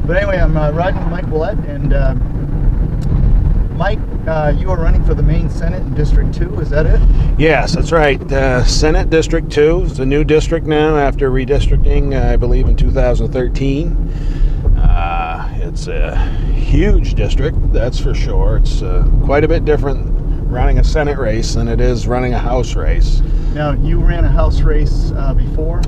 But anyway, I'm riding with Mike Willette, and Mike, you are running for the Maine Senate in District 2, is that it? Yes, that's right. Senate District 2 is a new district now after redistricting, I believe, in 2013. It's a huge district, that's for sure. It's quite a bit different running a Senate race than it is running a House race. Now, you ran a House race before?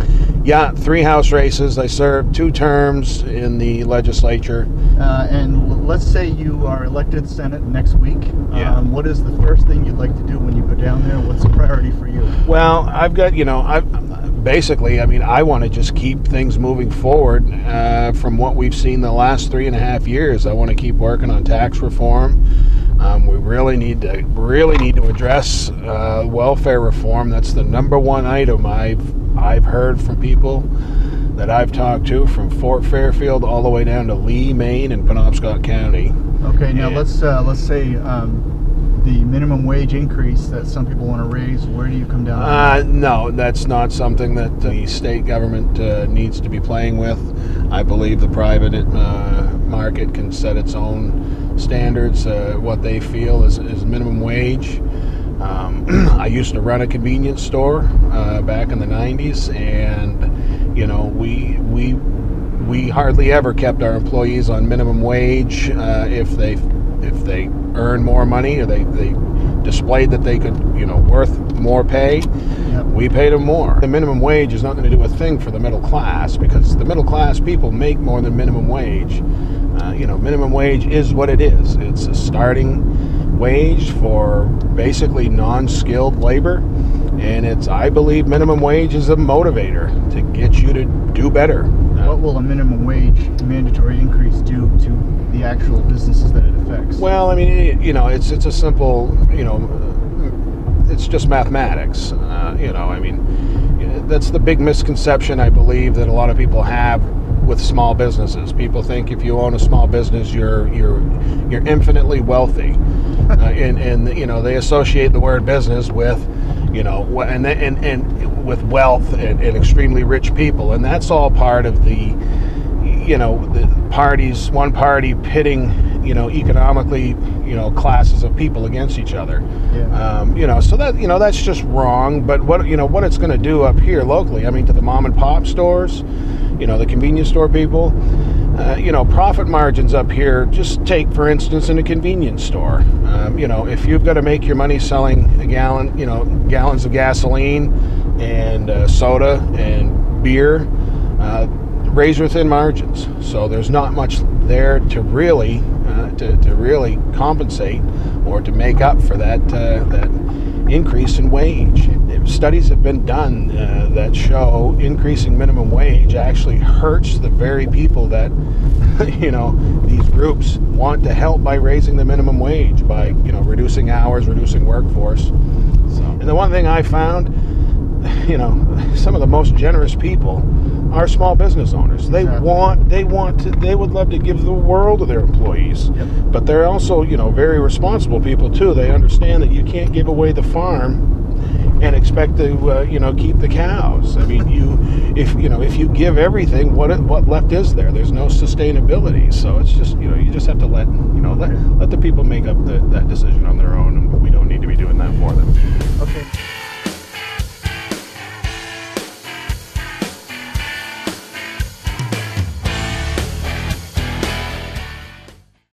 Yeah, 3 House races. I served 2 terms in the legislature. And let's say you are elected Senate next week. Yeah. What is the first thing you'd like to do when you go down there? What's the priority for you? Well, I've got, I want to just keep things moving forward from what we've seen the last 3.5 years. I want to keep working on tax reform. We really need to address welfare reform. That's the #1 item I've heard from people that I've talked to, from Fort Fairfield all the way down to Lee, Maine, and Penobscot County. Okay, now let's say the minimum wage increase that some people want to raise. Where do you come down? No, that's not something that the state government needs to be playing with. I believe the private market can set its own standards, what they feel is minimum wage. I used to run a convenience store back in the 90s, and we hardly ever kept our employees on minimum wage if they earned more money, or they displayed that they could worth more pay. Yep. We paid them more. The minimum wage is not going to do a thing for the middle class, because the middle class people make more than minimum wage. Minimum wage is what it is. It's a starting wage for basically non-skilled labor, and I believe minimum wage is a motivator to get you to do better. What will a minimum wage mandatory increase do to the actual businesses that it affects? Well, it's a simple, it's just mathematics. That's the big misconception, I believe, that a lot of people have with small businesses. People think if you own a small business, you're infinitely wealthy, and they associate the word business with, and with wealth and extremely rich people, and that's all part of the parties, one party pitting, economically, classes of people against each other. Yeah. So that's just wrong. But what it's going to do up here locally, to the mom and pop stores, the convenience store people, profit margins up here. Just take, for instance, in a convenience store, if you've got to make your money selling gallons of gasoline and soda and beer, razor thin margins. So there's not much there to really compensate or to make up for that increase in wage. Studies have been done that show increasing minimum wage actually hurts the very people that these groups want to help by raising the minimum wage, by reducing hours, reducing workforce. So, and the one thing I found, some of the most generous people are small business owners. They would love to give the world to their employees. Yep. But they're also, very responsible people too. They understand that you can't give away the farm and expect to, keep the cows. If you give everything, what left is there? There's no sustainability. So it's just, you just have to let the people make up that decision on their own, and we don't need to be doing that for them. Okay.